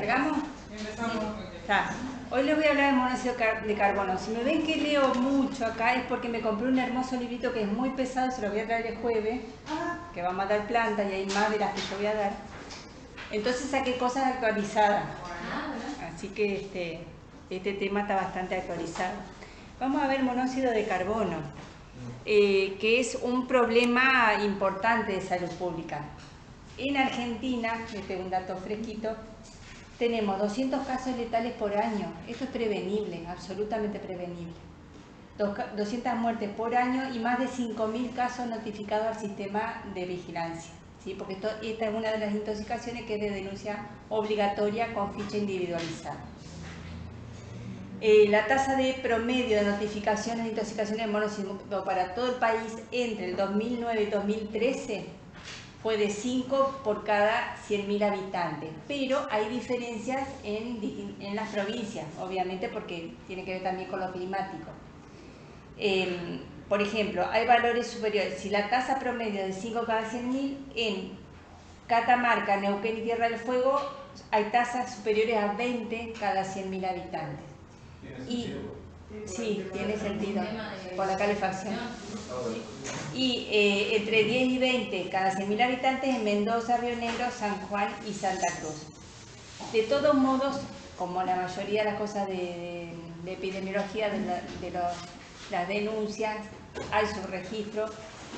¿Largamos? Empezamos. Está. Hoy les voy a hablar de monóxido de carbono. Si me ven que leo mucho acá es porque me compré un hermoso librito que es muy pesado, se lo voy a traer el jueves, que vamos a dar plantas y hay más de las que yo voy a dar. Entonces saqué cosas actualizadas. Así que este tema está bastante actualizado. Vamos a ver monóxido de carbono, que es un problema importante de salud pública. En Argentina, este es un dato fresquito, tenemos 200 casos letales por año. Esto es prevenible, absolutamente prevenible. 200 muertes por año y más de 5.000 casos notificados al sistema de vigilancia. ¿Sí? Porque esta es una de las intoxicaciones que es de denuncia obligatoria con ficha individualizada. La tasa de promedio de notificaciones de intoxicaciones de monóxido para todo el país entre el 2009 y 2013 fue de 5 por cada 100.000 habitantes, pero hay diferencias en las provincias, obviamente porque tiene que ver también con lo climático. Por ejemplo, hay valores superiores. Si la tasa promedio es de 5 cada 100.000, en Catamarca, Neuquén y Tierra del Fuego hay tasas superiores a 20 cada 100.000 habitantes. Sí, tiene sentido, por la calefacción. Y entre 10 y 20 cada 100.000 habitantes en Mendoza, Río Negro, San Juan y Santa Cruz. De todos modos, como la mayoría de las cosas de epidemiología, las denuncias, hay subregistro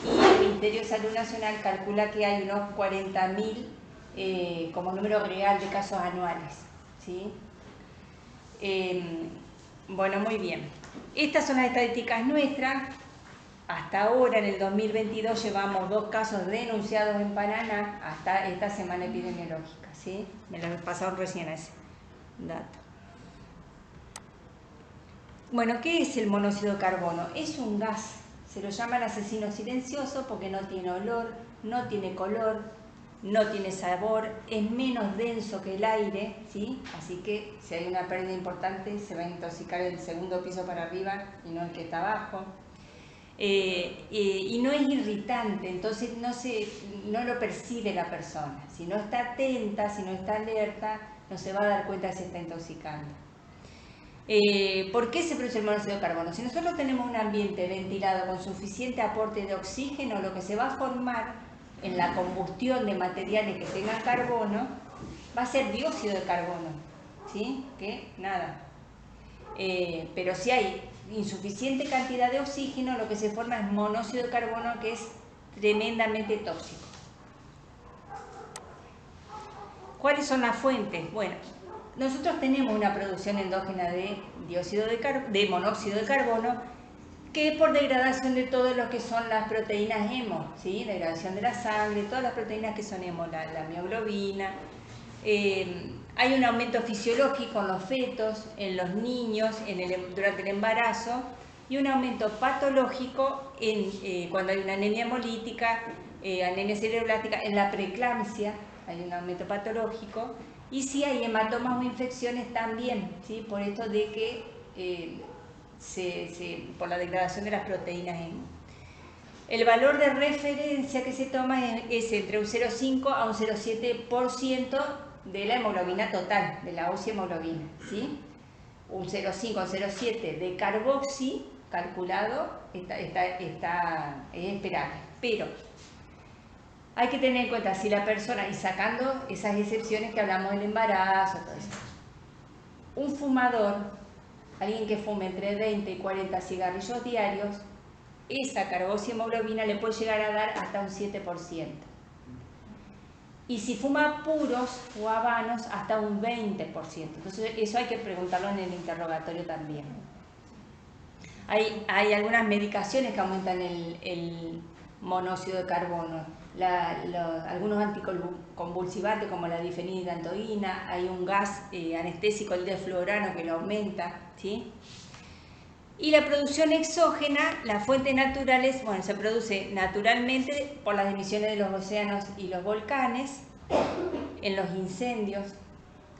y el Ministerio de Salud Nacional calcula que hay unos 40.000 como número real de casos anuales. ¿Sí? Bueno, muy bien. Estas son las estadísticas nuestras. Hasta ahora, en el 2022, llevamos 2 casos denunciados en Paraná hasta esta semana epidemiológica. ¿Sí? Me lo he pasado recién a ese dato. Bueno, ¿qué es el monóxido de carbono? Es un gas. Se lo llama el asesino silencioso porque no tiene olor, no tiene color, no tiene sabor, es menos denso que el aire, ¿sí? Así que si hay una pérdida importante se va a intoxicar el segundo piso para arriba y no el que está abajo. Y no es irritante, entonces no lo percibe la persona. Si no está atenta, si no está alerta, no se va a dar cuenta si está intoxicando. ¿Por qué se produce el monóxido de carbono? Si nosotros tenemos un ambiente ventilado con suficiente aporte de oxígeno, lo que se va a formar en la combustión de materiales que tengan carbono va a ser dióxido de carbono, ¿sí? Que nada. Pero si hay insuficiente cantidad de oxígeno, lo que se forma es monóxido de carbono, que es tremendamente tóxico. ¿Cuáles son las fuentes? Bueno, nosotros tenemos una producción endógena de monóxido de carbono que por degradación de todo lo que son las proteínas hemo, ¿sí? Degradación de la sangre, todas las proteínas que son hemo, la mioglobina. Hay un aumento fisiológico en los fetos, en los niños, durante el embarazo, y un aumento patológico cuando hay una anemia hemolítica, anemia cerebrolástica, en la preeclampsia hay un aumento patológico, y si hay hematomas o infecciones también, ¿sí? Por esto de que por la degradación de las proteínas hemo. El valor de referencia que se toma es entre un 0,5 a un 0,7% de la hemoglobina total, de la oxihemoglobina, ¿sí? Un 0,5 a un 0,7 de carboxi calculado es esperable. Pero hay que tener en cuenta si la persona, y sacando esas excepciones que hablamos del embarazo, todo eso, un fumador, alguien que fume entre 20 y 40 cigarrillos diarios, esa carboxihemoglobina le puede llegar a dar hasta un 7%. Y si fuma puros o habanos, hasta un 20%. Entonces eso hay que preguntarlo en el interrogatorio también. Hay algunas medicaciones que aumentan el monóxido de carbono. Algunos anticonvulsivantes como la difenidantoína, hay un gas anestésico, el defluorano, que lo aumenta, ¿sí? Y la producción exógena, las fuentes naturales, bueno, se produce naturalmente por las emisiones de los océanos y los volcanes, en los incendios.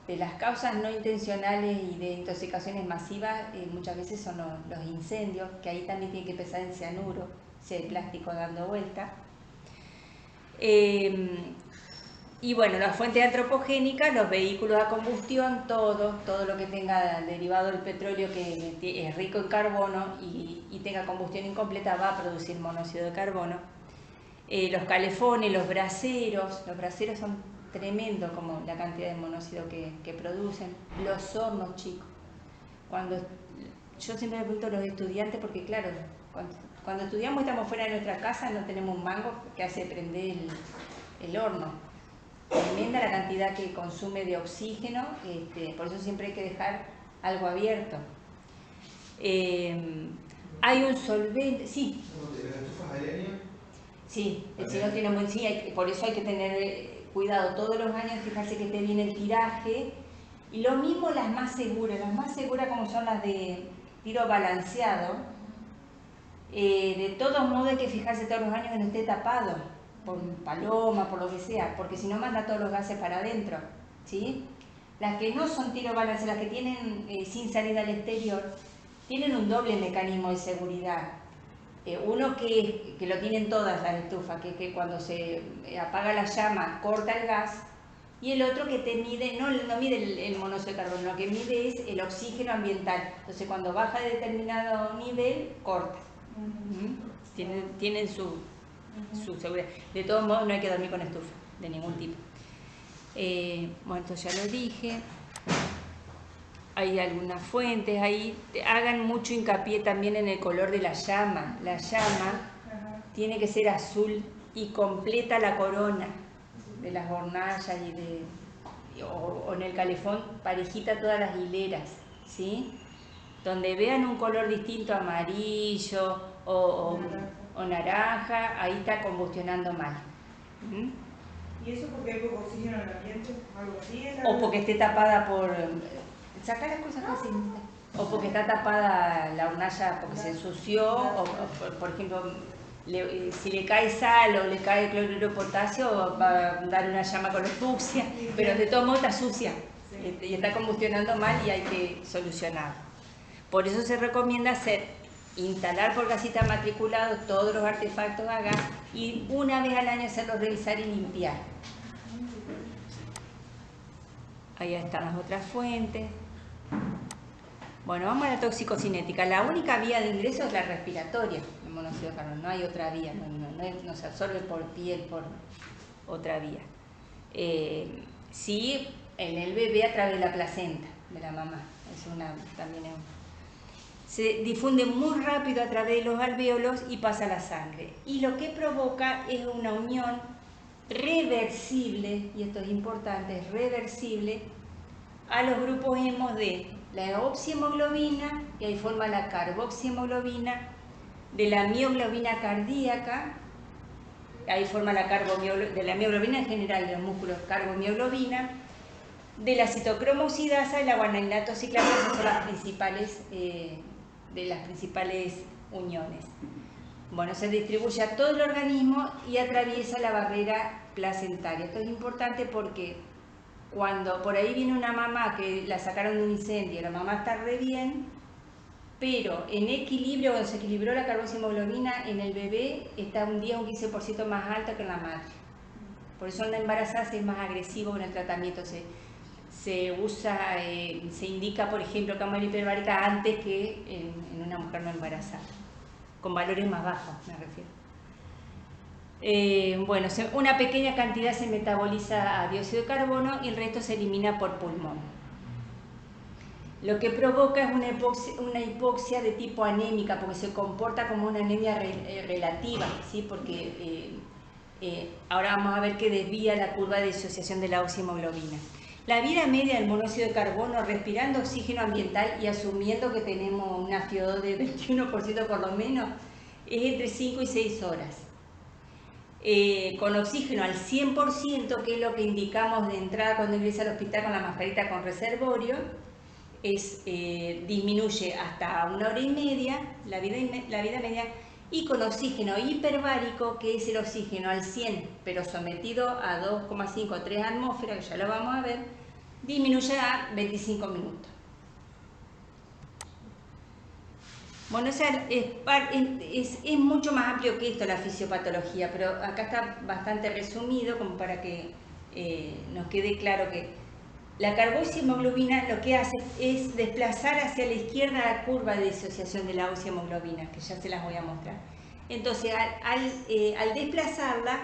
De las causas no intencionales y de intoxicaciones masivas, muchas veces son los incendios, que ahí también tiene que pensar en cianuro, ese plástico dando vuelta. Y bueno, las fuentes antropogénicas, los vehículos a combustión, todo lo que tenga derivado del petróleo que es rico en carbono y tenga combustión incompleta va a producir monóxido de carbono. Los calefones, los braseros son tremendos como la cantidad de monóxido que producen. Los hornos, chicos. Yo siempre le pregunto a los estudiantes, porque claro, cuando estudiamos y estamos fuera de nuestra casa no tenemos un mango que hace prender el horno. Tremenda la cantidad que consume de oxígeno, por eso siempre hay que dejar algo abierto. Hay un solvente, sí. ¿Las estufas a leña? Sí, si no tiene buen, sí, por eso hay que tener cuidado todos los años, fijarse que esté bien el tiraje. Y lo mismo las más seguras como son las de tiro balanceado. De todos modos hay que fijarse todos los años que no esté tapado por paloma, por lo que sea, porque si no manda todos los gases para adentro, ¿sí? Las que no son tiro balanceado, las que tienen sin salida al exterior, tienen un doble mecanismo de seguridad. Uno que lo tienen todas las estufas, que cuando se apaga la llama corta el gas, y el otro que te mide, no mide el monóxido de carbono, lo que mide es el oxígeno ambiental. Entonces cuando baja de determinado nivel, corta. Tienen su seguridad. De todos modos no hay que dormir con estufa, de ningún tipo. Bueno, esto ya lo dije. Hay algunas fuentes ahí. Hagan mucho hincapié también en el color de la llama. La llama tiene que ser azul y completa la corona de las hornallas o en el calefón, parejita todas las hileras, ¿sí? Donde vean un color distinto, amarillo o naranja, ahí está combustionando mal. ¿Y eso porque hay poco oxígeno en el ambiente? ¿Algo así? O porque esté tapada por... Sacar las cosas así. O porque está tapada la hornalla porque se ensució, o por ejemplo, si le cae sal o le cae cloruro de potasio, va a dar una llama con fucsia, pero de todo modo está sucia y está combustionando mal y hay que solucionarlo. Por eso se recomienda instalar por gasista matriculado todos los artefactos a gas y una vez al año hacerlos revisar y limpiar. Ahí están las otras fuentes. Bueno, vamos a la toxicocinética. La única vía de ingreso es la respiratoria, el monóxido de carbono. No hay otra vía, no se absorbe por piel, por otra vía. Sí, en el bebé a través de la placenta de la mamá. Se difunde muy rápido a través de los alvéolos y pasa a la sangre. Y lo que provoca es una unión reversible, y esto es importante, es reversible, a los grupos hemos de la oxihemoglobina, y ahí forma la carboxihemoglobina, de la mioglobina cardíaca, ahí forma de la mioglobina en general de los músculos, carbomioglobina, de la citocromo oxidasa y la guaninato ciclasa, son las principales, de las principales uniones. Bueno, se distribuye a todo el organismo y atraviesa la barrera placentaria. Esto es importante porque cuando por ahí viene una mamá que la sacaron de un incendio, la mamá está re bien, pero en equilibrio, cuando se equilibró la carboxihemoglobina en el bebé, está un 10 o un 15% más alta que en la madre. Por eso en la embarazada es más agresivo en el tratamiento. Se usa, se indica, por ejemplo, cámara hiperbárica antes que en una mujer no embarazada, con valores más bajos, me refiero. Bueno, una pequeña cantidad se metaboliza a dióxido de carbono y el resto se elimina por pulmón. Lo que provoca es una hipoxia de tipo anémica, porque se comporta como una anemia relativa, ¿sí? Porque ahora vamos a ver que desvía la curva de disociación de la oxihemoglobina. La vida media del monóxido de carbono, respirando oxígeno ambiental y asumiendo que tenemos una FiO2 de 21% por lo menos, es entre 5 y 6 horas. Con oxígeno al 100%, que es lo que indicamos de entrada cuando ingresa al hospital con la mascarita con reservorio, disminuye hasta 1 hora y media la vida media, y con oxígeno hiperbárico, que es el oxígeno al 100, pero sometido a 2,5 o 3 atmósferas, que ya lo vamos a ver, disminuye a 25 minutos. Bueno, es mucho más amplio que esto la fisiopatología, pero acá está bastante resumido como para que nos quede claro que la carboxihemoglobina lo que hace es desplazar hacia la izquierda la curva de disociación de la oxihemoglobina, que ya se las voy a mostrar. Entonces, al desplazarla,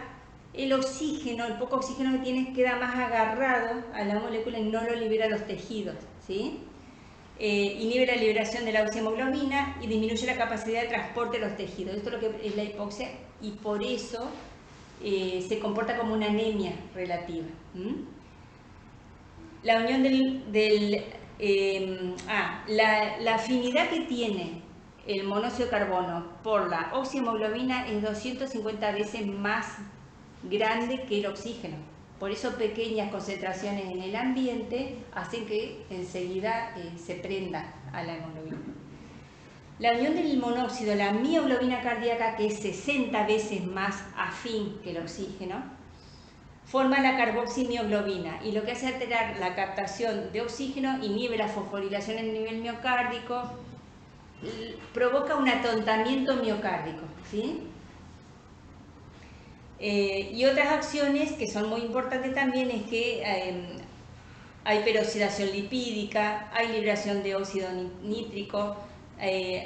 el oxígeno, el poco oxígeno que tiene, queda más agarrado a la molécula y no lo libera a los tejidos, ¿sí? Inhibe la liberación de la oxihemoglobina y disminuye la capacidad de transporte de los tejidos. Esto es lo que es la hipoxia y por eso se comporta como una anemia relativa. La unión la afinidad que tiene el monóxido de carbono por la oxihemoglobina es 250 veces más grande que el oxígeno. Por eso pequeñas concentraciones en el ambiente hacen que enseguida se prenda a la hemoglobina. La unión del monóxido a la mioglobina cardíaca, que es 60 veces más afín que el oxígeno, forma la carboximioglobina y lo que hace alterar la captación de oxígeno, inhibe la fosforilación en el nivel miocárdico, provoca un atontamiento miocárdico, ¿sí? Y otras acciones que son muy importantes también es que hay peroxidación lipídica, hay liberación de óxido nítrico,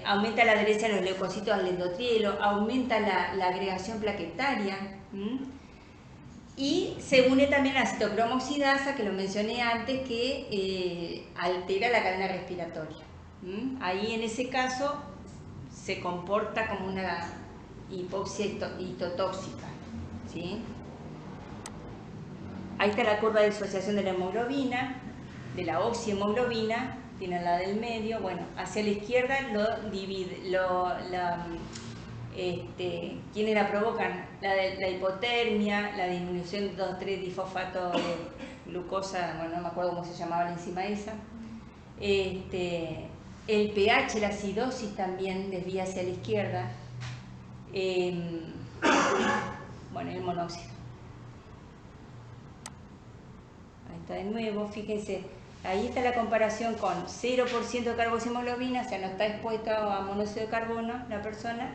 aumenta la adherencia a los leucocitos al endotrielo, aumenta la agregación plaquetaria y se une también a la citocromo oxidasa, que lo mencioné antes, que altera la cadena respiratoria. Ahí en ese caso se comporta como una hipoxia hitotóxica, ¿sí? Ahí está la curva de disociación de la hemoglobina, de la oxihemoglobina, tiene la del medio. Bueno, hacia la izquierda ¿quiénes la provocan? La hipotermia, la disminución de 2,3-difosfato de glucosa, bueno, no me acuerdo cómo se llamaba la enzima esa. El pH, la acidosis también desvía hacia la izquierda. Bueno, el monóxido. Ahí está de nuevo, fíjense, ahí está la comparación con 0% de carboxihemoglobina, o sea, no está expuesto a monóxido de carbono la persona,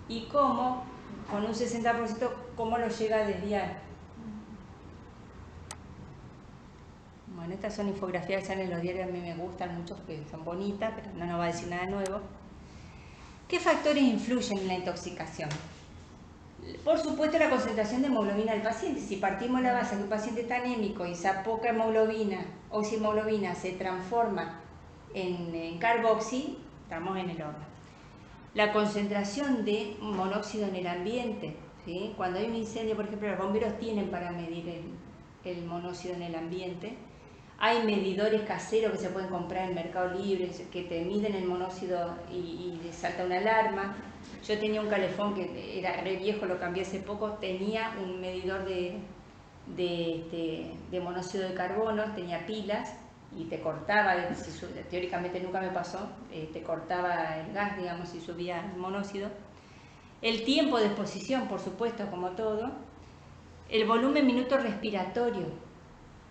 y cómo, con un 60%, cómo lo llega a desviar. Bueno, estas son infografías que salen en los diarios, a mí me gustan mucho porque son bonitas, pero no nos va a decir nada nuevo. ¿Qué factores influyen en la intoxicación? Por supuesto, la concentración de hemoglobina del paciente. Si partimos de la base de un paciente está anémico y esa poca hemoglobina, oxihemoglobina, se transforma en carboxi, estamos en el horno. La concentración de monóxido en el ambiente, ¿sí? Cuando hay un incendio, por ejemplo, los bomberos tienen para medir el monóxido en el ambiente. Hay medidores caseros que se pueden comprar en Mercado Libre que te miden el monóxido y salta una alarma. Yo tenía un calefón que era re viejo, lo cambié hace poco, tenía un medidor de monóxido de carbono, tenía pilas y te cortaba, teóricamente nunca me pasó, te cortaba el gas, digamos, si subía el monóxido. El tiempo de exposición, por supuesto, como todo. El volumen minuto respiratorio.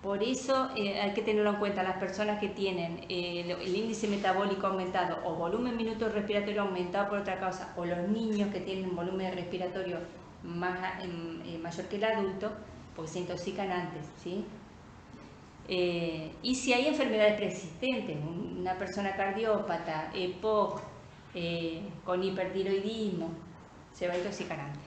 Por eso hay que tenerlo en cuenta, las personas que tienen el índice metabólico aumentado o volumen minuto respiratorio aumentado por otra causa, o los niños que tienen un volumen respiratorio mayor que el adulto, porque se intoxican antes, ¿sí? Y si hay enfermedades preexistentes, una persona cardiópata, EPOC, con hipertiroidismo, se va a intoxicar antes.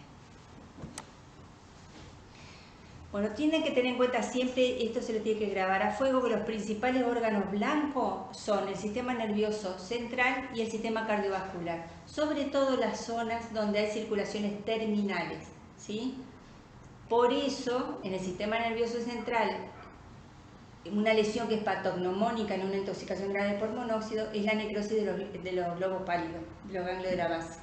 Bueno, tienen que tener en cuenta siempre, esto se lo tiene que grabar a fuego, que los principales órganos blancos son el sistema nervioso central y el sistema cardiovascular, sobre todo las zonas donde hay circulaciones terminales, ¿sí? Por eso, en el sistema nervioso central, una lesión que es patognomónica en una intoxicación grave por monóxido es la necrosis de los globos pálidos, de los ganglios de la base.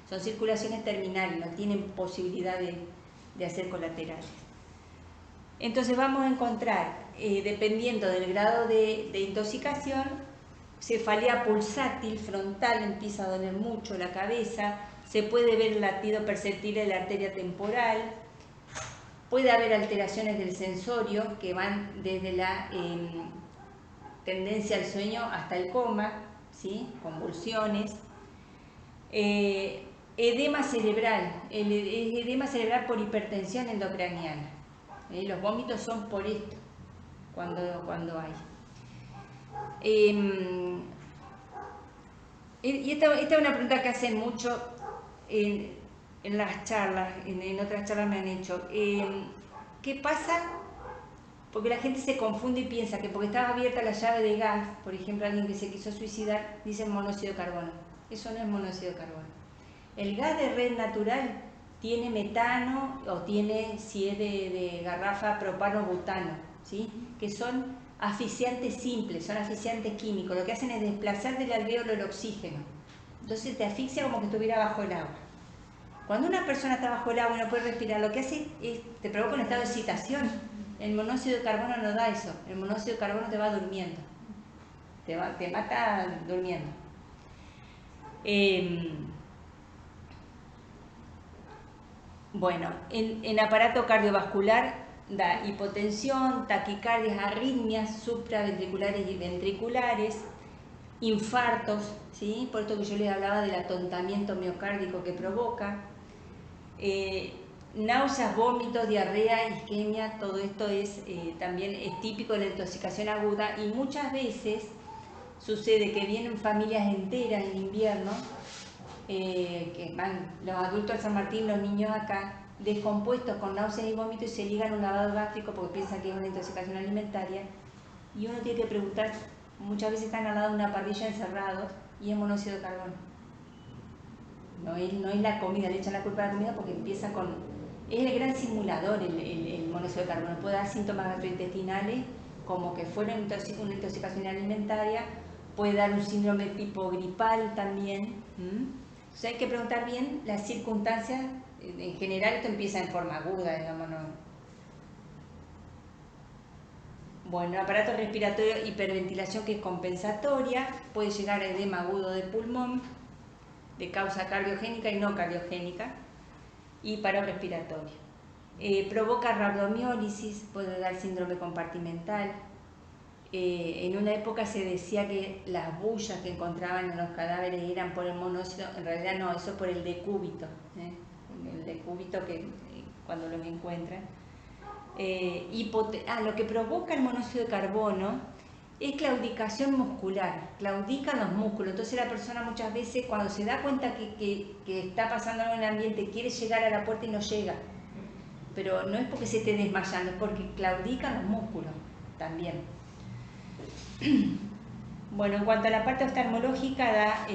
Son circulaciones terminales, no tienen posibilidad de hacer colaterales. Entonces vamos a encontrar, dependiendo del grado de intoxicación, cefalea pulsátil, frontal, empieza a doler mucho la cabeza, se puede ver el latido perceptible de la arteria temporal, puede haber alteraciones del sensorio que van desde la tendencia al sueño hasta el coma, ¿sí? Convulsiones. Edema cerebral, el edema cerebral por hipertensión endocraniana. Los vómitos son por esto, cuando hay. Y esta es una pregunta que hacen mucho en las charlas, en otras charlas me han hecho. ¿Qué pasa? Porque la gente se confunde y piensa que porque estaba abierta la llave de gas, por ejemplo, alguien que se quiso suicidar, dice monóxido de carbono. Eso no es monóxido de carbono. El gas de red natural tiene metano o tiene, si es de garrafa, propano, butano, ¿sí? Que son asfixiantes simples, son asfixiantes químicos. Lo que hacen es desplazar del alvéolo el oxígeno. Entonces te asfixia como que estuviera bajo el agua. Cuando una persona está bajo el agua y no puede respirar, lo que hace es te provoca un estado de excitación. El monóxido de carbono no da eso. El monóxido de carbono te va durmiendo. Te mata durmiendo. Bueno, en aparato cardiovascular da hipotensión, taquicardias, arritmias supraventriculares y ventriculares, infartos, ¿sí? Por esto que yo les hablaba del atontamiento miocárdico que provoca, náuseas, vómitos, diarrea, isquemia, todo esto también es típico de la intoxicación aguda y muchas veces sucede que vienen familias enteras en invierno, que van los adultos al San Martín, los niños acá, descompuestos con náuseas y vómitos y se ligan un lavado gástrico porque piensan que es una intoxicación alimentaria y uno tiene que preguntar, muchas veces están al lado de una parrilla encerrados y es monóxido de carbono. No es la comida, le echan la culpa a la comida porque empieza con... Es el gran simulador el monóxido de carbono, puede dar síntomas gastrointestinales como que fuera una intoxicación alimentaria, puede dar un síndrome tipo gripal también. Entonces hay que preguntar bien las circunstancias. En general esto empieza en forma aguda, digamos, ¿no? Bueno, aparato respiratorio, hiperventilación que es compensatoria, puede llegar a edema agudo de pulmón, de causa cardiogénica y no cardiogénica, y paro respiratorio. Provoca rhabdomiólisis, puede dar síndrome compartimental. En una época se decía que las bullas que encontraban en los cadáveres eran por el monóxido, en realidad no, eso es por el decúbito, el decúbito que cuando los encuentran. Lo que provoca el monóxido de carbono es claudicación muscular, claudican los músculos, entonces la persona muchas veces cuando se da cuenta que está pasando algo en el ambiente quiere llegar a la puerta y no llega, pero no es porque se esté desmayando, es porque claudican los músculos también. Bueno, en cuanto a la parte oftalmológica da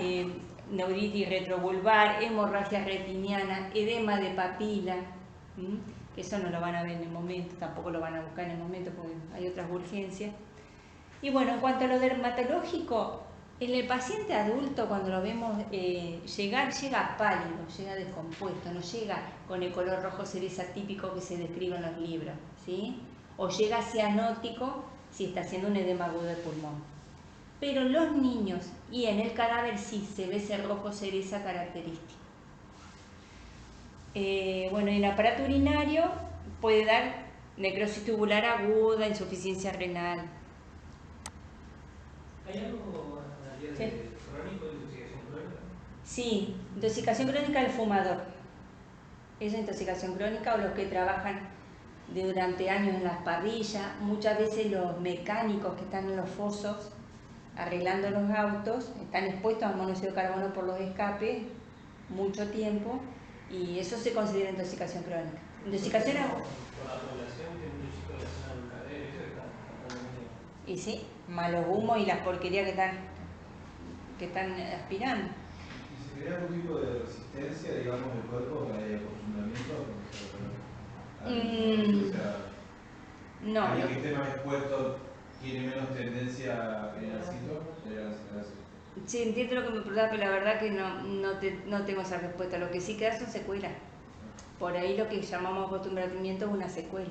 neuritis retrovulvar, hemorragia retiniana, edema de papila, que eso no lo van a ver en el momento, tampoco lo van a buscar en el momento porque hay otras urgencias. Y bueno, en cuanto a lo dermatológico, en el paciente adulto cuando lo vemos llega pálido, llega descompuesto, no llega con el color rojo cereza típico que se describe en los libros, ¿sí? O llega cianótico si está haciendo un edema agudo de pulmón. Pero en los niños y en el cadáver sí se ve ese rojo cereza característico. Bueno, en el aparato urinario puede dar necrosis tubular aguda, insuficiencia renal. ¿Hay algo crónico de intoxicación crónica? Sí, intoxicación crónica del fumador. Esa intoxicación crónica o los que trabajan durante años en las parrillas, muchas veces los mecánicos que están en los fosos arreglando los autos están expuestos al monóxido de carbono por los escapes mucho tiempo y eso se considera intoxicación crónica. Intoxicación por la población que muchos chicos le hacen al cadero, eso está medio... y sí, malos humos y las porquerías que están aspirando. ¿Y se crea algún tipo de resistencia, digamos, del cuerpo al acostumbramiento? O sea, no, alguien que esté más expuesto tiene menos tendencia a generar síntomas. Sí, entiendo lo que me preguntas, pero la verdad que no tengo esa respuesta. Lo que sí queda son secuelas. Por ahí lo que llamamos acostumbramiento es una secuela.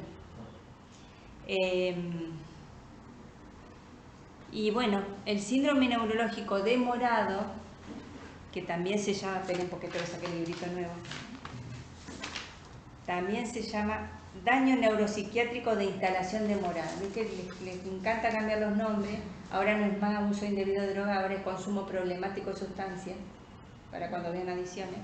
Y bueno, el síndrome neurológico demorado, que también se llama, esperen porque tengo que sacar el librito nuevo, también se llama daño neuropsiquiátrico de instalación demorada. ¿Viste? Les encanta cambiar los nombres. Ahora no es más uso indebido de droga, ahora es consumo problemático de sustancias, para cuando vean adiciones.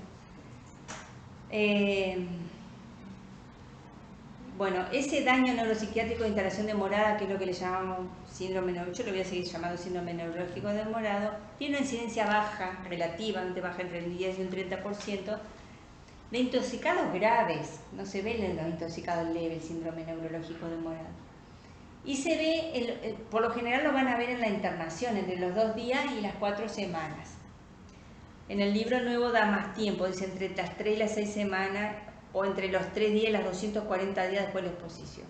Bueno, ese daño neuropsiquiátrico de instalación demorada, que es lo que le llamamos síndrome neurológico, yo lo voy a seguir llamando síndrome neurológico demorado, tiene una incidencia baja, relativamente baja, entre el 10 y un 30%, de intoxicados graves. No se ven en los intoxicados leves el síndrome neurológico demorado. Y se ve, por lo general lo van a ver en la internación, entre los 2 días y las 4 semanas. En el libro nuevo da más tiempo, dice entre las 3 y las 6 semanas, o entre los 3 días y las 240 días después de la exposición.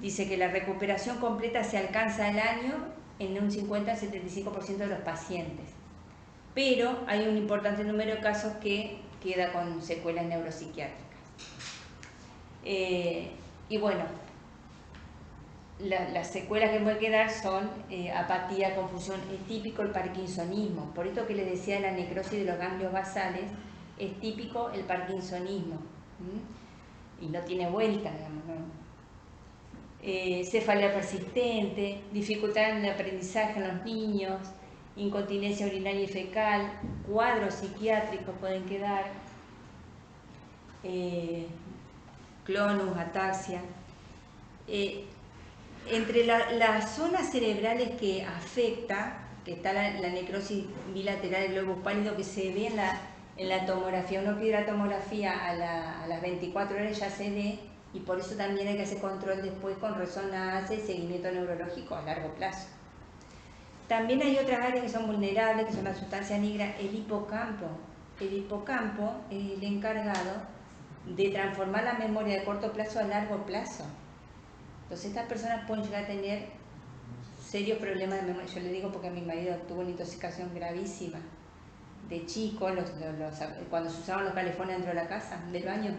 Dice que la recuperación completa se alcanza al año en un 50 al 75% de los pacientes, pero hay un importante número de casos que queda con secuelas neuropsiquiátricas. Y bueno, las secuelas que pueden quedar son apatía, confusión, es típico el parkinsonismo, por esto que les decía de la necrosis de los ganglios basales, es típico el parkinsonismo, y no tiene vuelta, digamos, ¿no? Cefalea persistente, dificultad en el aprendizaje en los niños, incontinencia urinaria y fecal, cuadros psiquiátricos pueden quedar, clonus, ataxia. Entre las zonas cerebrales que afecta, que está la necrosis bilateral del globo pálido, que se ve en la tomografía, uno pide la tomografía a las 24 horas ya se ve, y por eso también hay que hacer control después con resonancia y seguimiento neurológico a largo plazo. También hay otras áreas que son vulnerables, que son la sustancia negra, el hipocampo. El hipocampo es el encargado de transformar la memoria de corto plazo a largo plazo. Entonces estas personas pueden llegar a tener serios problemas de memoria. Yo le digo porque mi marido tuvo una intoxicación gravísima de chico, cuando se usaban los calefones dentro de la casa, del baño.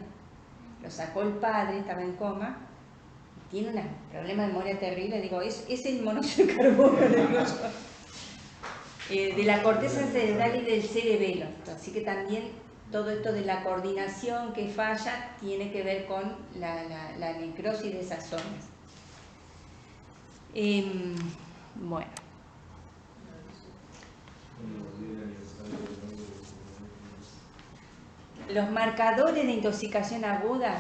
Lo sacó el padre, estaba en coma, tiene un problema de memoria terrible. Digo, es el monóxido de carbono, de la corteza cerebral y del cerebelo. Así que también todo esto de la coordinación que falla tiene que ver con la necrosis de esas zonas. Bueno. Los marcadores de intoxicación aguda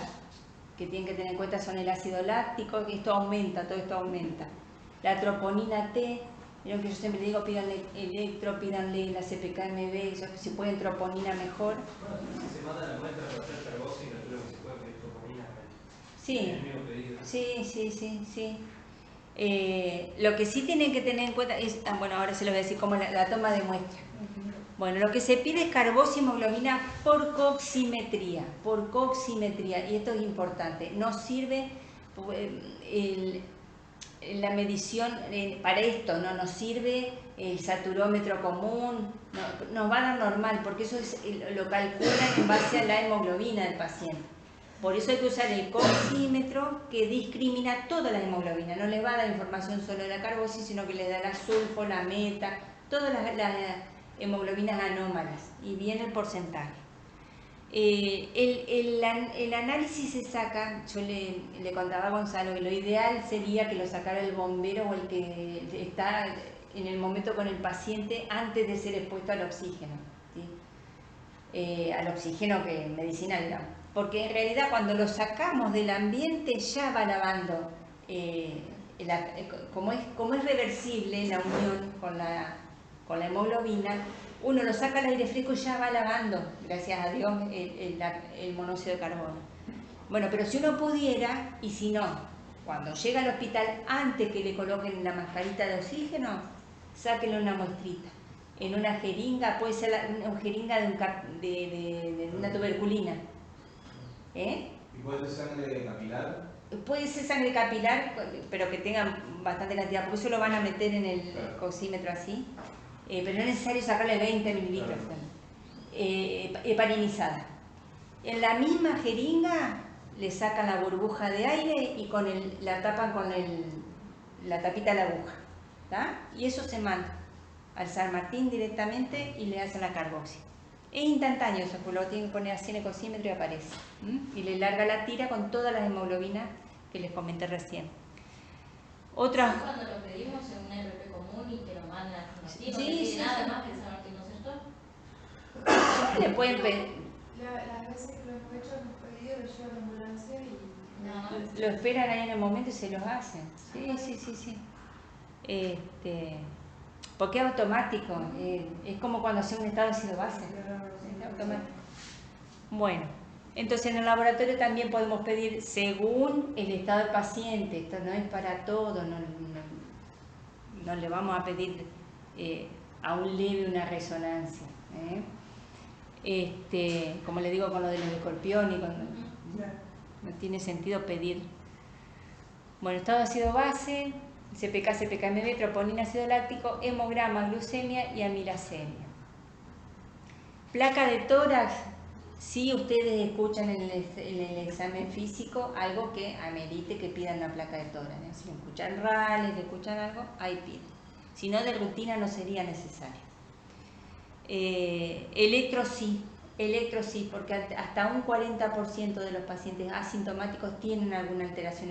que tienen que tener en cuenta son el ácido láctico, que esto aumenta, todo esto aumenta. La troponina T, vieron que yo siempre digo, pídanle electro, pídanle la CPK-MB, si pueden troponina mejor. Bueno, si se manda la muestra para hacer carboxy, no creo que se pueda pedir troponina. Sí, es el mismo pedido. sí. Lo que sí tienen que tener en cuenta es, bueno, ahora se los voy a decir, como la toma de muestra. Bueno, lo que se pide es carboxihemoglobina por coximetría, y esto es importante. No sirve la medición para esto, no nos sirve el saturómetro común, no, nos va a dar normal, porque eso lo calcula en base a la hemoglobina del paciente. Por eso hay que usar el coxímetro, que discrimina toda la hemoglobina, no les va a dar información solo de la carboxi, sino que les da la sulfo, la meta, todas las hemoglobinas anómalas, y viene el porcentaje. El análisis se saca, yo le contaba a Gonzalo que lo ideal sería que lo sacara el bombero o el que está en el momento con el paciente antes de ser expuesto al oxígeno, ¿sí? Al oxígeno medicinal, digamos. Porque en realidad cuando lo sacamos del ambiente ya va lavando, como es reversible la unión con la hemoglobina, uno lo saca al aire fresco y ya va lavando, gracias a Dios, el monóxido de carbono. Bueno, pero si uno pudiera, y si no, cuando llega al hospital, antes que le coloquen la mascarita de oxígeno, sáquenle una muestrita. En una jeringa, puede ser una jeringa de una tuberculina. ¿Y puede ser sangre capilar? Puede ser sangre capilar, pero que tenga bastante cantidad, porque eso lo van a meter en el coxímetro así. Pero no es necesario sacarle 20 mililitros. Heparinizada. En la misma jeringa le sacan la burbuja de aire y la tapan con la tapita de la aguja, ¿tá? Y eso se manda al San Martín directamente y le hacen la carboxi. Es instantáneo eso, porque lo tienen que poner así en el cosímetro y aparece. Y le larga la tira con todas las hemoglobinas que les comenté recién. Otras... Cuando lo pedimos en un RP común y que lo mandan a San Martín, no sí, nada más que el San Martín, ¿no es cierto? Le pueden pedir... Las veces que lo hemos hecho, hemos pedido, lo lleva la ambulancia y No. Lo esperan ahí en el momento y se los hacen. Sí. Porque es automático, es como cuando hace un estado de ácido base. Es automático. Bueno, entonces en el laboratorio también podemos pedir según el estado del paciente. Esto no es para todo, no le vamos a pedir a un leve una resonancia. Como le digo con lo de los escorpiones, no tiene sentido pedir. Bueno, estado de ácido base, CPK, CPK-MB, troponina, ácido láctico, hemograma, glucemia y amilacemia. Placa de tórax, si ustedes escuchan en el examen físico algo que amerite que pidan una placa de tórax. Si escuchan rales, escuchan algo, ahí piden. Si no, de rutina no sería necesario. Electro sí, porque hasta un 40% de los pacientes asintomáticos tienen alguna alteración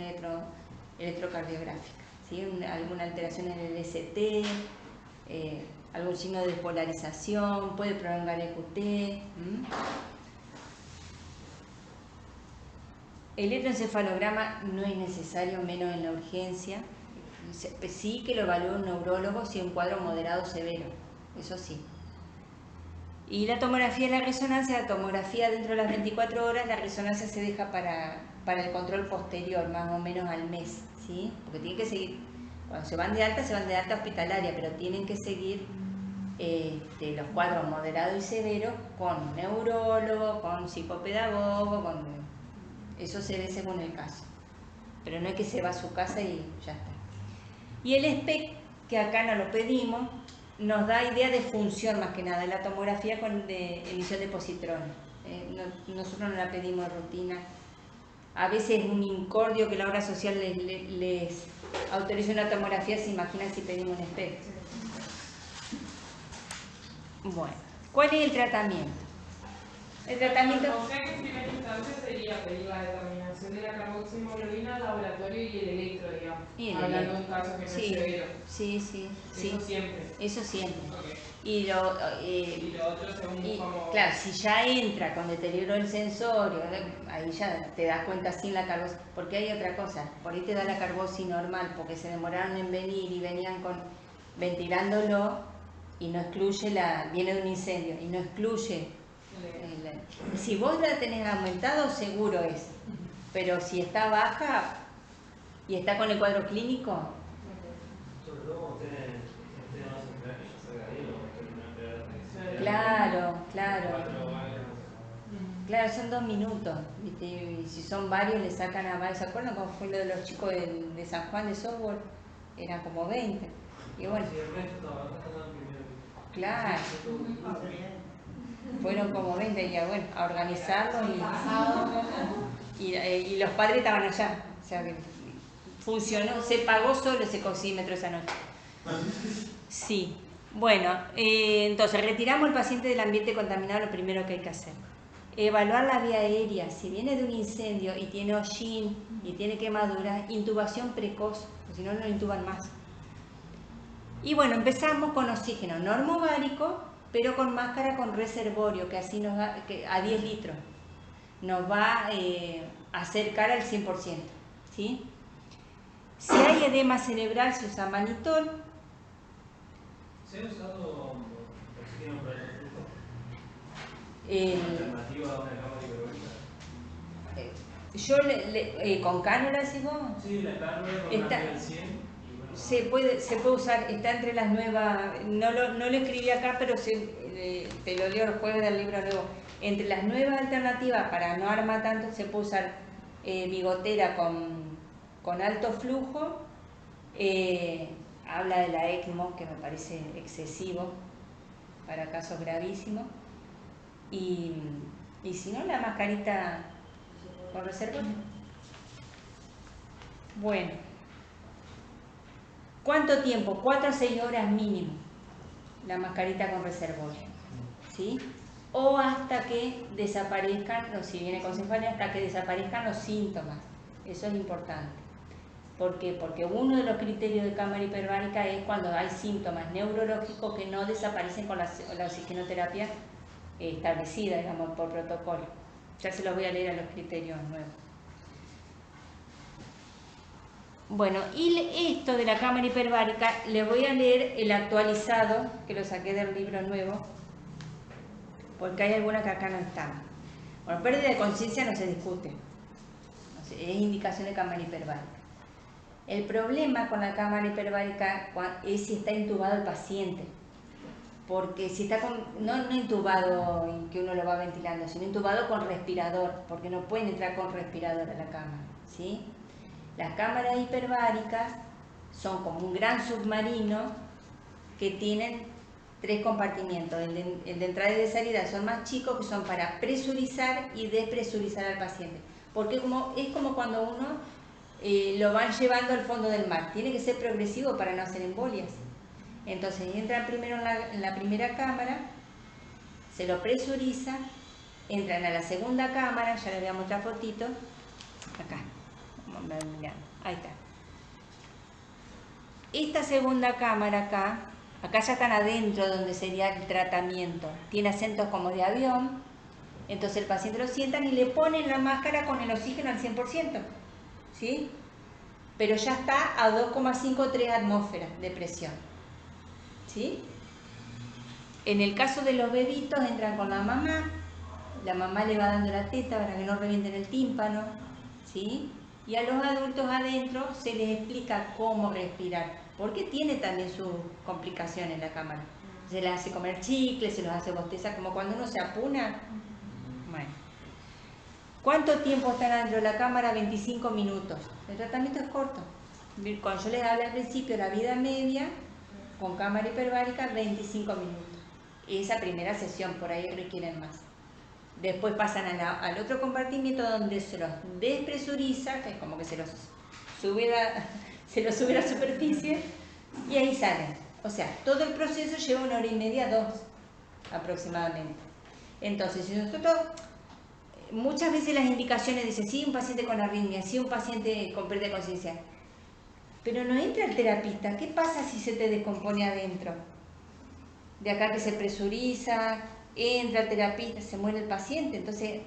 electrocardiográfica, ¿sí? Alguna alteración en el ST, algún signo de despolarización, puede prolongar el QT. El electroencefalograma no es necesario, menos en la urgencia. Sí que lo evalúa un neurólogo si es un cuadro moderado o severo, eso sí. Y la tomografía y la resonancia, la tomografía dentro de las 24 horas, la resonancia se deja para el control posterior, más o menos al mes, ¿sí? Porque tienen que seguir, cuando se van de alta hospitalaria, pero tienen que seguir los cuadros moderados y severos con neurólogo, con psicopedagogo, eso se ve según el caso. Pero no es que se va a su casa y ya está. Y el SPECT, que acá no lo pedimos, nos da idea de función más que nada, la tomografía de emisión de positrones. Nosotros no la pedimos de rutina. A veces un incordio que la obra social les autoriza una tomografía, se imaginan si pedimos un SPECT. Bueno, ¿cuál es el tratamiento? El tratamiento... O sea que en primera instancia sería pedir la determinación de la carboximoglobina al laboratorio y el electro, digamos. Y el hablando de un caso que no sí, es severo. Sí. Eso siempre. Eso siempre. Okay. Y lo otro según como... Claro, si ya entra con deterioro del sensorio, ahí ya te das cuenta sin la carbosis, porque hay otra cosa, por ahí te da la carbosis normal, porque se demoraron en venir y venían ventilándolo y no excluye viene de un incendio y no excluye. Si vos la tenés aumentado, seguro es, pero si está baja y está con el cuadro clínico. Sobre todo cuando usted no hace esperar que ya salga ahí, o que no esperar hasta que Claro. Claro, son 2 minutos, ¿viste? Y si son varios, le sacan a varios. ¿Se acuerdan cómo fue lo de los chicos de San Juan de softball? Eran como 20. Y bueno, si el resto estaba primero. claro, fueron como 20 y bueno, a organizarlo y los padres estaban allá. O sea que funcionó, se pagó solo ese cosímetro esa noche. Sí. Bueno, entonces retiramos al paciente del ambiente contaminado, lo primero que hay que hacer. Evaluar la vía aérea, si viene de un incendio y tiene hollín y tiene quemadura, intubación precoz, porque si no, no lo intuban más. Y bueno, empezamos con oxígeno normovárico, pero con máscara con reservorio, que así nos da, a 10 litros. Nos va a acercar al 100%, ¿sí? Si hay edema cerebral, se usa manitol. ¿Se ha usado oxígeno para el flujo? ¿Alternativa a una cámara hiperbárica? ¿Con cánula, decís vos? Sí, la cánula con Está, una 100 y bueno, se puede usar, está entre las nuevas, no lo escribí acá, pero te lo leo el jueves del libro nuevo. Entre las nuevas alternativas, para no armar tanto, se puede usar bigotera con alto flujo, habla de la ECMO, que me parece excesivo para casos gravísimos, y si no, la mascarita con reservorio. Bueno, ¿cuánto tiempo? 4 a 6 horas mínimo la mascarita con reservorio, ¿sí? O hasta que desaparezcan, o si viene con cefalea, hasta que desaparezcan los síntomas. Eso es importante. ¿Por qué? Porque uno de los criterios de cámara hiperbárica es cuando hay síntomas neurológicos que no desaparecen con la oxigenoterapia establecida, digamos, por protocolo. Ya se los voy a leer a los criterios nuevos. Bueno, y esto de la cámara hiperbárica, les voy a leer el actualizado, que lo saqué del libro nuevo, porque hay algunas que acá no están. Bueno, pérdida de conciencia no se discute, es indicación de cámara hiperbárica. El problema con la cámara hiperbárica es si está intubado el paciente, porque si está no intubado y que uno lo va ventilando, sino intubado con respirador, porque no pueden entrar con respirador a la cámara, ¿sí? Las cámaras hiperbáricas son como un gran submarino que tienen 3 compartimientos. El de entrada y de salida son más chicos, que son para presurizar y despresurizar al paciente. Porque es como cuando uno lo van llevando al fondo del mar. Tiene que ser progresivo para no hacer embolias. Entonces entran primero en la primera cámara, se lo presuriza, entran a la segunda cámara, ya les voy a mostrar fotito, acá. Ahí está. Esta segunda cámara acá ya están adentro donde sería el tratamiento. Tiene acentos como de avión, entonces el paciente lo sientan y le ponen la máscara con el oxígeno al 100%, ¿sí? Pero ya está a 2,5 o 3 atmósferas de presión, ¿sí? En el caso de los bebitos entran con la mamá le va dando la teta para que no revienten el tímpano, ¿sí? Y a los adultos adentro se les explica cómo respirar, porque tiene también sus complicaciones en la cámara. Se les hace comer chicles, se los hace bostezar, como cuando uno se apuna. Bueno. ¿Cuánto tiempo están adentro de la cámara? 25 minutos. El tratamiento es corto. Cuando yo les hablé al principio, la vida media con cámara hiperbárica, 25 minutos. Esa primera sesión, por ahí requieren más. Después pasan al otro compartimiento donde se los despresuriza, que es como que se los sube a la superficie y ahí salen. O sea, todo el proceso lleva 1 hora y media, 2 aproximadamente. Entonces, si nosotros, muchas veces las indicaciones dicen, sí, un paciente con arritmia, sí, un paciente con pérdida de conciencia, pero no entra el terapista. ¿Qué pasa si se te descompone adentro? De acá que se presuriza, entra el terapista, se muere el paciente. Entonces,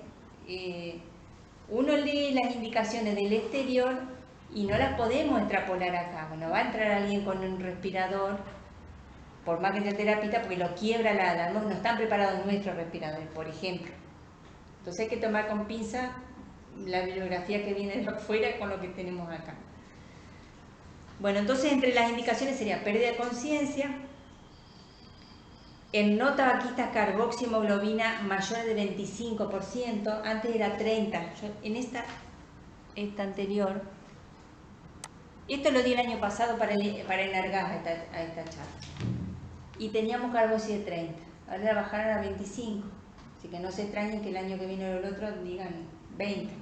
uno lee las indicaciones del exterior y no las podemos extrapolar acá. Bueno, va a entrar alguien con un respirador, por más que sea el terapista, porque lo quiebra no están preparados nuestros respiradores, por ejemplo. Entonces hay que tomar con pinza la bibliografía que viene de afuera con lo que tenemos acá. Bueno, entonces entre las indicaciones sería pérdida de conciencia, en no tabaquistas carboxiemoglobina mayor de 25%, antes era 30%. En esta anterior, esto lo di el año pasado para enlargar a esta charla. Y teníamos carboxi de 30, ahora la bajaron a 25. Así que no se extrañen que el año que viene o el otro digan 20.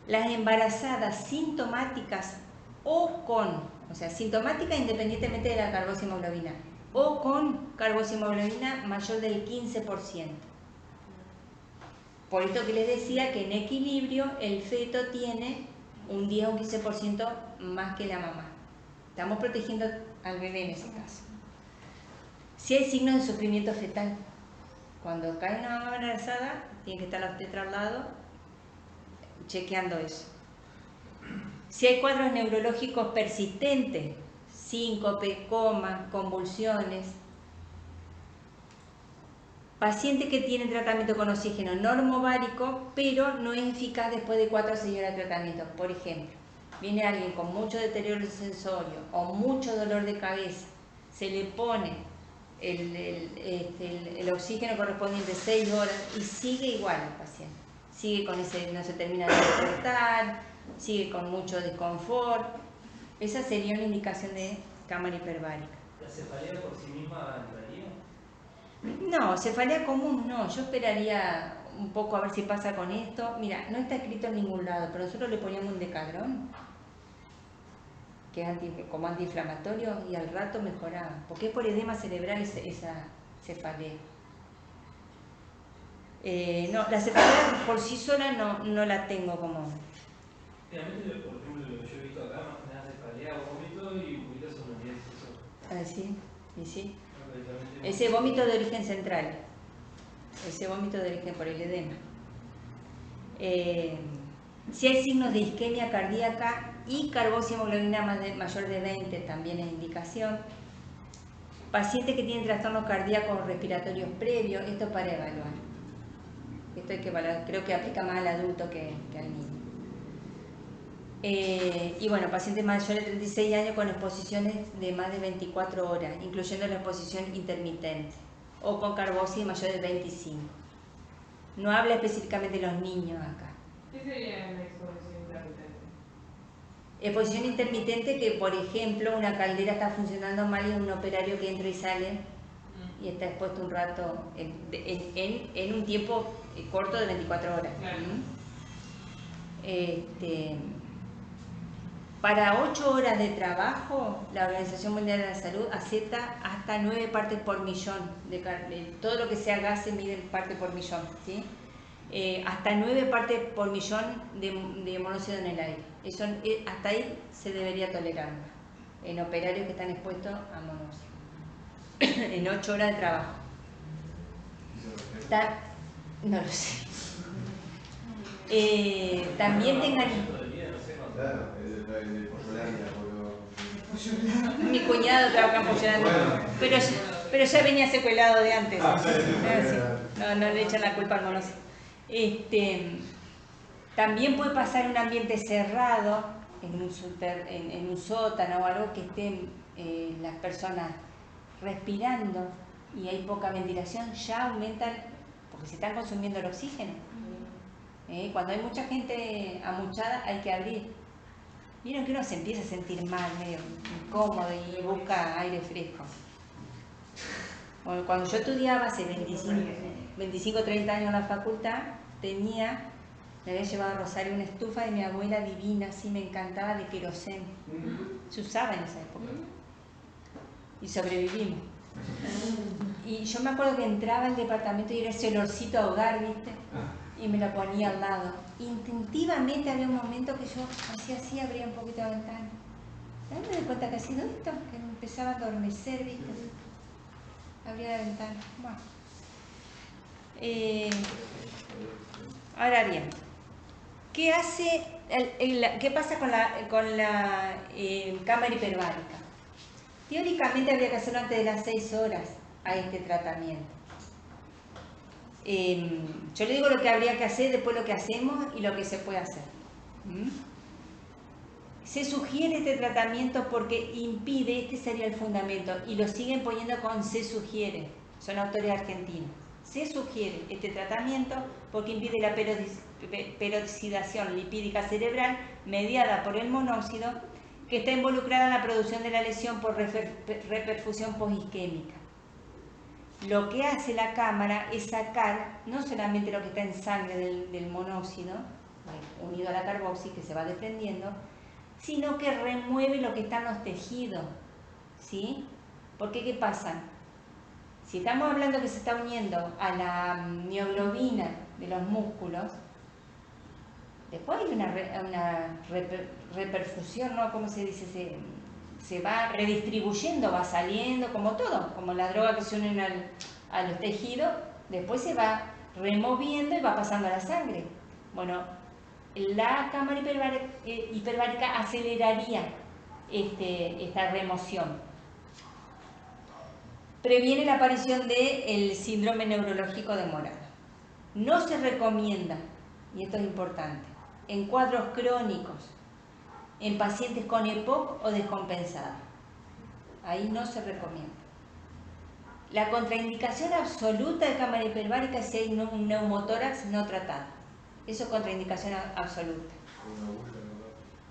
Las embarazadas sintomáticas sintomática independientemente de la carboxiemoglobina, o con carboxiemoglobina mayor del 15%. Por esto que les decía que en equilibrio el feto tiene un 10 o un 15% más que la mamá. Estamos protegiendo al bebé en ese caso. Si hay signos de sufrimiento fetal, cuando cae una mamá embarazada, tiene que estar la obstetra al lado chequeando eso. Si hay cuadros neurológicos persistentes, síncope, coma, convulsiones. Pacientes que tienen tratamiento con oxígeno normovárico, pero no es eficaz después de 4 o 6 horas de tratamiento. Por ejemplo, viene alguien con mucho deterioro sensorio o mucho dolor de cabeza, se le pone el oxígeno correspondiente 6 horas y sigue igual el paciente. Sigue con ese, no se termina de despertar, sigue con mucho desconfort. Esa sería una indicación de cámara hiperbárica. ¿La cefalea por sí misma entraría? No, cefalea común no. Yo esperaría un poco a ver si pasa con esto. Mira, no está escrito en ningún lado, pero nosotros le poníamos un decadrón, que es como antiinflamatorio, y al rato mejoraba. Porque es por edema cerebral esa cefalea. No, la cefalea por sí sola no la tengo como... Realmente, por ejemplo, lo que yo he visto acá, más que nada cefalea, vómito y un poquito de somnolencia. Ah, sí, y sí. Ese vómito de origen central, ese vómito de origen por el edema. Si hay signos de isquemia cardíaca, y carboxiemoglobina mayor de 20 también es indicación. Pacientes que tienen trastornos cardíacos o respiratorios previos, esto para evaluar. Esto hay que evaluar, creo que aplica más al adulto que al niño. Y bueno, pacientes mayores de 36 años con exposiciones de más de 24 horas, incluyendo la exposición intermitente, o con carboxi mayor de 25. No habla específicamente de los niños acá. ¿Qué sería una exposición intermitente? Exposición intermitente que, por ejemplo, una caldera está funcionando mal y es un operario que entra y sale y está expuesto un rato en un tiempo corto de 24 horas. Claro. Para 8 horas de trabajo, la Organización Mundial de la Salud acepta hasta 9 partes por millón. Todo lo que sea gas se mide en partes por millón, ¿sí? Hasta 9 partes por millón de monóxido en el aire. Eso, hasta ahí se debería tolerar en operarios que están expuestos a monóxido. En 8 horas de trabajo. No lo sé. También tengan... Claro, el Pollolandia, Mi cuñado trabaja en Pollolandia, pero ya venía secuelado de antes. No le echan la culpa al monóxido. También puede pasar en un ambiente cerrado, en un sótano o algo que estén las personas respirando y hay poca ventilación, ya aumentan, porque se están consumiendo el oxígeno. Cuando hay mucha gente amuchada hay que abrir. Vieron que uno se empieza a sentir mal, medio incómodo y busca aire fresco. Bueno, cuando yo estudiaba hace 25 o 30 años en la facultad, me había llevado a Rosario una estufa de mi abuela divina, así me encantaba, de queroseno. Se usaba en esa época. Y sobrevivimos. Y yo me acuerdo que entraba al departamento y era ese olorcito a hogar, ¿viste? Y me la ponía al lado. Instintivamente había un momento que yo hacía así, abría un poquito la ventana. ¿Me di cuenta que ha sido esto? Que me empezaba a adormecer, ¿viste? Abría la ventana. Bueno. Ahora bien, ¿qué pasa con la cámara hiperbárica? Teóricamente habría que hacerlo antes de las 6 horas a este tratamiento. Yo le digo lo que habría que hacer, después lo que hacemos y lo que se puede hacer. Se sugiere este tratamiento porque impide, este sería el fundamento, y lo siguen poniendo con se sugiere, son autores argentinos. Se sugiere este tratamiento porque impide la peroxidación lipídica cerebral mediada por el monóxido que está involucrada en la producción de la lesión por reperfusión posisquémica. Lo que hace la cámara es sacar no solamente lo que está en sangre del monóxido, unido a la carboxi que se va desprendiendo, sino que remueve lo que está en los tejidos, ¿sí? Porque ¿qué pasa? Si estamos hablando que se está uniendo a la mioglobina de los músculos, después hay una reperfusión, ¿no? ¿Cómo se dice? Se va redistribuyendo, va saliendo, como todo, como la droga que se une a los tejidos, después se va removiendo y va pasando a la sangre. Bueno, la cámara hiperbárica aceleraría esta remoción. Previene la aparición del síndrome neurológico de Morano. No se recomienda, y esto es importante, en cuadros crónicos, en pacientes con EPOC o descompensados. Ahí no se recomienda. La contraindicación absoluta de cámara hiperbárica es si hay un neumotórax no tratado. Eso es contraindicación absoluta.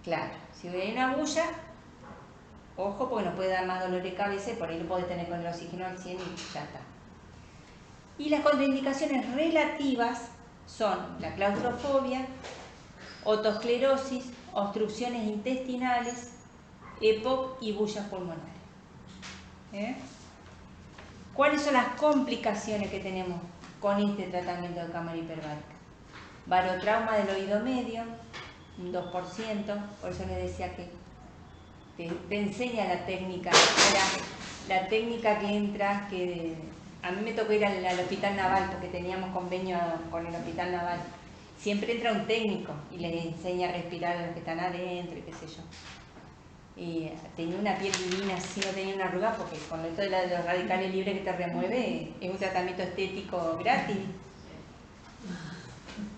Claro, si hay una bulla, ojo, porque nos puede dar más dolor de cabeza y por ahí lo podés tener con el oxígeno al 100 y ya está. Y las contraindicaciones relativas son la claustrofobia, otosclerosis, obstrucciones intestinales, EPOC y bullas pulmonares. ¿Cuáles son las complicaciones que tenemos con este tratamiento de cámara hiperbárica? Barotrauma del oído medio, un 2%, por eso les decía que te enseña la técnica. La técnica que entra, que a mí me tocó ir al Hospital Naval porque teníamos convenio con el Hospital Naval. siempre entra un técnico y les enseña a respirar a los que están adentro y qué sé yo. Tenía una piel divina, así no tenía una arruga, porque con esto de los radicales libres que te remueve, es un tratamiento estético gratis.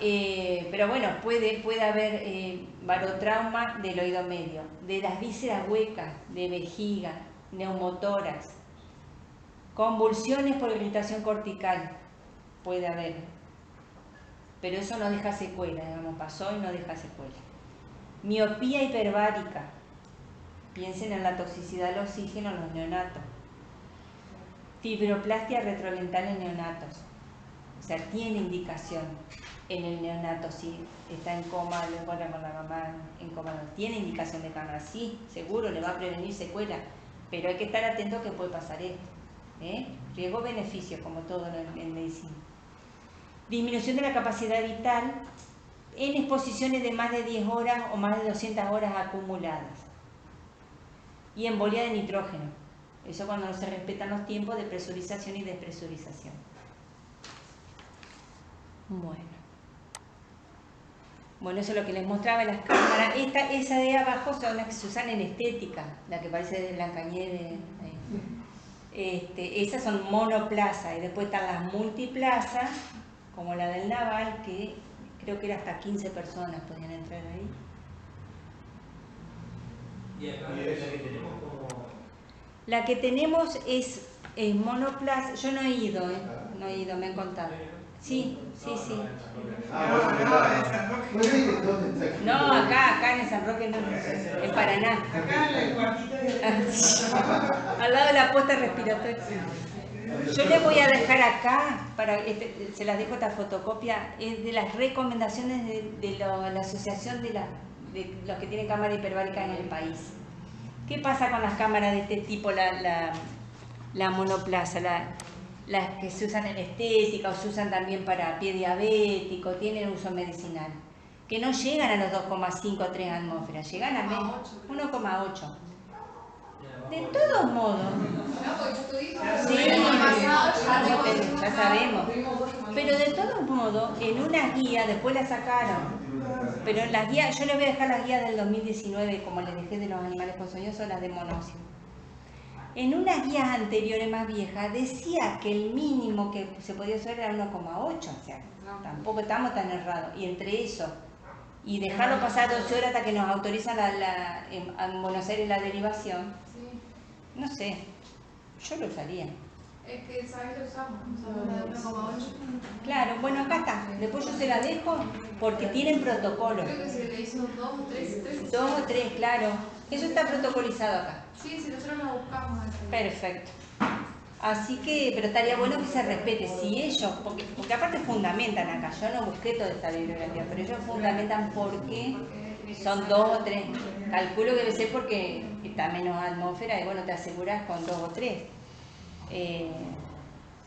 Pero bueno, puede haber barotrauma del oído medio, de las vísceras huecas, de vejiga, neumotórax, convulsiones por irritación cortical, puede haber. Pero eso no deja secuela, digamos, pasó y no deja secuela. Miopía hiperbárica. Piensen en la toxicidad del oxígeno en los neonatos. Fibroplastia retrodental en neonatos. O sea, tiene indicación en el neonato si está en coma, lo encuentra con la mamá en coma. No tiene indicación de cama, sí, seguro, le va a prevenir secuelas. Pero hay que estar atento que puede pasar esto. Riesgo-beneficio, como todo en medicina. Disminución de la capacidad vital en exposiciones de más de 10 horas o más de 200 horas acumuladas. Y embolia de nitrógeno. Eso cuando no se respetan los tiempos de presurización y despresurización. Bueno, eso es lo que les mostraba en las cámaras. Esa de abajo son las que se usan en estética, la que parece de Blancanieves. Esas son monoplaza y después están las multiplazas, como la del Naval, que creo que era hasta 15 personas podían entrar ahí. Y acá la que tenemos como... La que tenemos es monoplaza. Yo no he ido, me han contado. Sí. No, acá en San Roque no, en Paraná. Acá en el cuartito de... Al lado de la posta respiratoria. Yo les voy a dejar acá, se las dejo esta fotocopia, es de las recomendaciones de la asociación de los que tienen cámara hiperbárica en el país. ¿Qué pasa con las cámaras de este tipo, la monoplaza, las que se usan en estética o se usan también para pie diabético, tienen uso medicinal? Que no llegan a los 2,5 o 3 atmósferas, llegan a 1,8. De todos modos. Ya sabemos. Pero de todos modos, en una guía, después la sacaron. Pero en las guías, yo les voy a dejar las guías del 2019, como les dejé de los animales ponzoñosos, las de monoxio. En unas guías anteriores más viejas decía que el mínimo que se podía usar era 1,8, o sea, tampoco estamos tan errados. Y entre eso y dejarlo pasar 12 horas hasta que nos autorizan en Buenos Aires la derivación, no sé, yo lo usaría. Es que ¿sabes? Lo usamos la de 1,8. Claro, bueno, acá está. Después yo se la dejo porque tienen protocolo. Creo que se le hizo 2 o 3. 2 o 3, claro. Eso está protocolizado acá. Sí, si nosotros lo buscamos. Perfecto. Así que, pero estaría bueno que se respete. Si ellos, porque aparte fundamentan acá, yo no busqué toda esta bibliografía, pero ellos fundamentan por qué son 2 o 3. Calculo que debe ser porque está menos atmósfera y bueno, te aseguras con 2 o 3.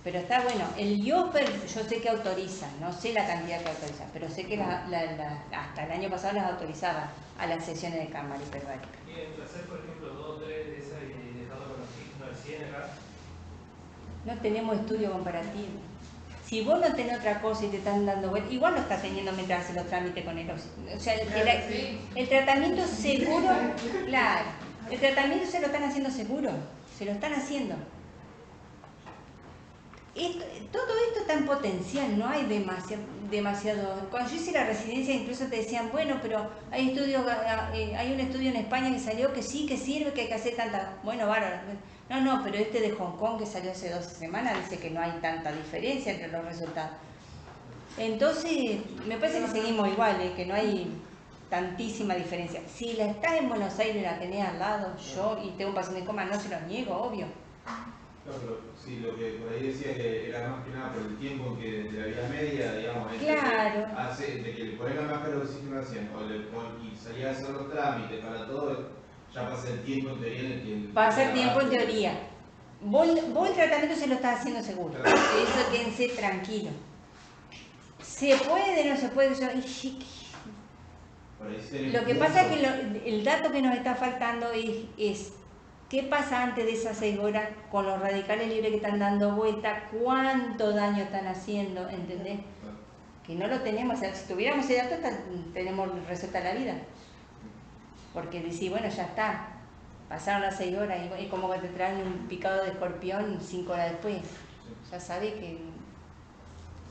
Pero está bueno. El IOPER yo sé que autoriza, no sé la cantidad que autoriza, pero sé que hasta el año pasado las autorizaba a las sesiones de cámara hiperbárica. Y entre hacer, por ejemplo, 2 o 3 de esas y dejarlo con oxígeno al 100 acá. No tenemos estudio comparativo. Si vos no tenés otra cosa y te están dando vuelta, igual lo estás teniendo mientras haces los trámites con el oxígeno. O sea, el tratamiento seguro, claro, el tratamiento se lo están haciendo seguro, se lo están haciendo. Todo esto está en potencial, no hay demasiado. Cuando yo hice la residencia incluso te decían, bueno, pero hay un estudio en España que salió que sí, que sirve, que hay que hacer tanta... Bueno, bárbaro. No, pero este de Hong Kong que salió hace 12 semanas dice que no hay tanta diferencia entre los resultados. Entonces, me parece que seguimos igual, que no hay tantísima diferencia. Si la estás en Buenos Aires y la tenés al lado, yo, y tengo un paciente en coma, no se lo niego, obvio. No, pero sí, lo que por ahí decía que era más que nada por el tiempo en que de la vida media, digamos, claro, de que le ponen la máscara de oxígeno al 100 y salía a hacer los trámites para todo, ya pasa el tiempo en teoría en el que... Pasa el tiempo en teoría. Vos el tratamiento se lo estás haciendo seguro. Claro. Eso quédense tranquilo. ¿Se puede? ¿No se puede? Lo que pasa es que el dato que nos está faltando es ¿qué pasa antes de esas 6 horas con los radicales libres que están dando vuelta? ¿Cuánto daño están haciendo? ¿Entendés? Si no lo tenemos, o sea, si tuviéramos ese dato, tenemos resuelta la vida. Porque decís, bueno, ya está, pasaron las 6 horas y como que te traen un picado de escorpión 5 horas después. Ya sabés que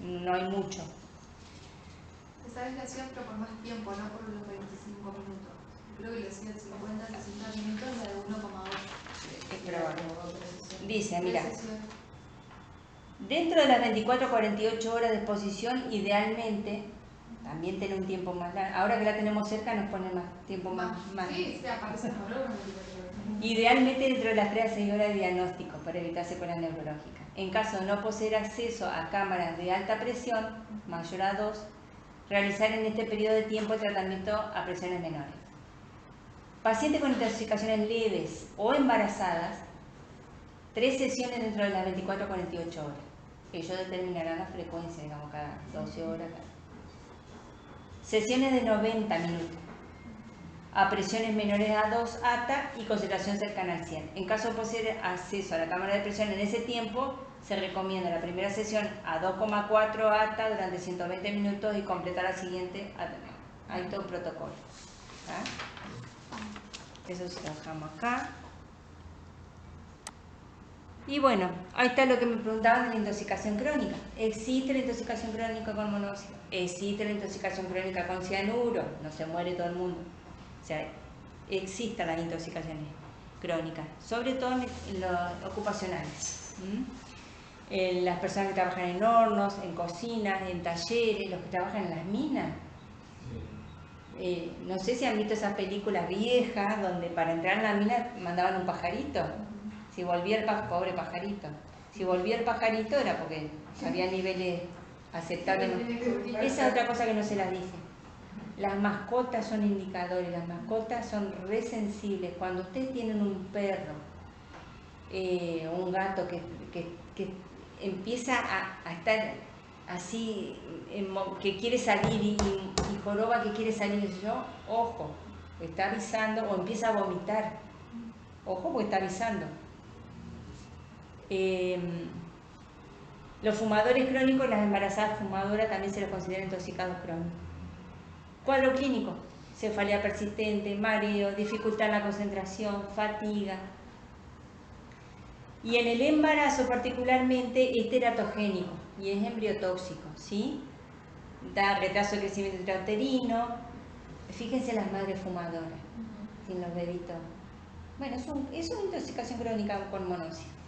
no hay mucho. Esa vez la hacían pero por más tiempo, no por los 25 minutos. Creo que le hacían 50, 60 minutos la de 1,8. Es probable. Dice, mira, Tres sesiones. dentro de las 24 a 48 horas de exposición, idealmente, también tener un tiempo más largo. Ahora que la tenemos cerca nos pone más tiempo más. Sí, sí, aparece por hora. Idealmente dentro de las 3 a 6 horas de diagnóstico para evitar secuelas neurológicas. En caso de no poseer acceso a cámaras de alta presión, mayor a 2, realizar en este periodo de tiempo el tratamiento a presiones menores. Pacientes con intoxicaciones leves o embarazadas, 3 sesiones dentro de las 24 a 48 horas. Ellos determinarán la frecuencia, digamos, cada 12 horas. Sesiones de 90 minutos, a presiones menores a 2 ATA y concentración cercana al 100. En caso de poseer acceso a la cámara de presión en ese tiempo, se recomienda la primera sesión a 2,4 ATA durante 120 minutos y completar la siguiente. Hay todo un protocolo. Eso se lo dejamos acá. Y bueno, ahí está lo que me preguntaban de la intoxicación crónica. ¿Existe la intoxicación crónica con monóxido? ¿Existe la intoxicación crónica con cianuro? No se muere todo el mundo. O sea, existen las intoxicaciones crónicas, sobre todo en los ocupacionales. Las personas que trabajan en hornos, en cocinas, en talleres, los que trabajan en las minas. No sé si han visto esas películas viejas donde para entrar en la mina mandaban un pajarito. Si volvía el pobre pajarito. Si volvía el pajarito era porque había niveles aceptables. Esa es otra cosa que no se las dije. Las mascotas son indicadores, las mascotas son re sensibles. Cuando ustedes tienen un perro, un gato que empieza a estar así, que quiere salir y joroba que quiere salir, yo, ojo, está avisando, o empieza a vomitar, ojo porque está avisando. Los fumadores crónicos, las embarazadas fumadoras también se los consideran intoxicados crónicos. Cuadro clínico: cefalea persistente, mareo, dificultad en la concentración, fatiga. Y en el embarazo particularmente es teratogénico y es embriotóxico, ¿sí? Da retraso de crecimiento intrauterino. Fíjense las madres fumadoras, sin los bebitos. Bueno, es una intoxicación crónica con monóxido.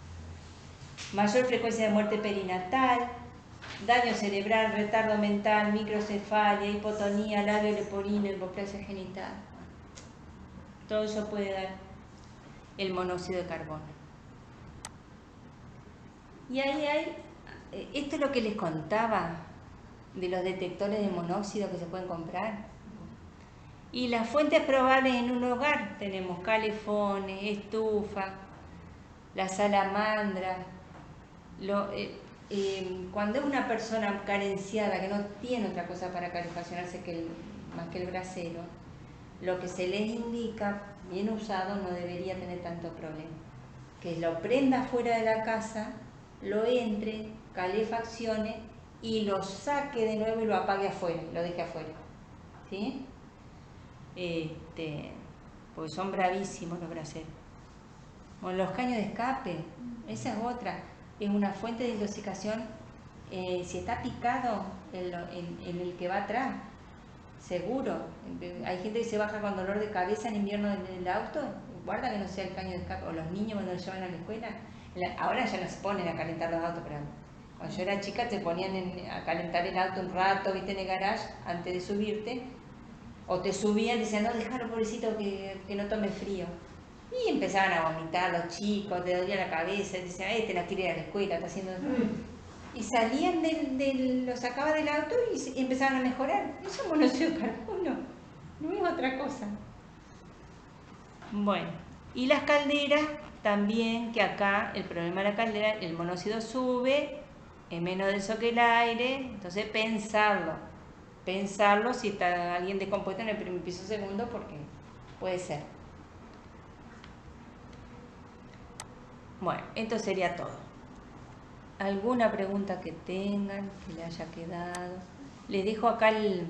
Mayor frecuencia de muerte perinatal, daño cerebral, retardo mental, microcefalia, hipotonía, labio leporino, hipoplasia genital. Todo eso puede dar el monóxido de carbono. Y ahí hay, esto es lo que les contaba de los detectores de monóxido que se pueden comprar. Y las fuentes probables en un hogar tenemos calefones, estufa, la salamandra. Cuando es una persona carenciada que no tiene otra cosa para calefaccionarse más que el brasero, lo que se les indica, bien usado, no debería tener tanto problema. Que lo prenda fuera de la casa, lo entre, calefaccione y lo saque de nuevo y lo apague afuera, lo deje afuera. ¿Sí? Porque son bravísimos los braseros. O los caños de escape, esa es otra. Es una fuente de intoxicación. Si está picado en el que va atrás, seguro. Hay gente que se baja con dolor de cabeza en invierno en el auto, guarda que no sea el caño de escape. O los niños cuando los llevan a la escuela. Ahora ya no se ponen a calentar los autos, pero cuando yo era chica te ponían a calentar el auto un rato, viste, en el garage, antes de subirte. O te subían y decían, no, déjalo pobrecito que no tome frío. Y empezaban a vomitar los chicos, te dolía la cabeza, y decían, te la quiere ir a la escuela, está haciendo... Y salían lo sacaba del auto y empezaban a mejorar. Eso es monóxido de carbono, no es otra cosa. Bueno, y las calderas también, que acá el problema de la caldera, el monóxido sube, es menos denso que el aire, entonces pensarlo si está alguien descompuesto en el primer piso segundo, porque puede ser. Bueno, esto sería todo. ¿Alguna pregunta que tengan, que le haya quedado? Les dejo acá el,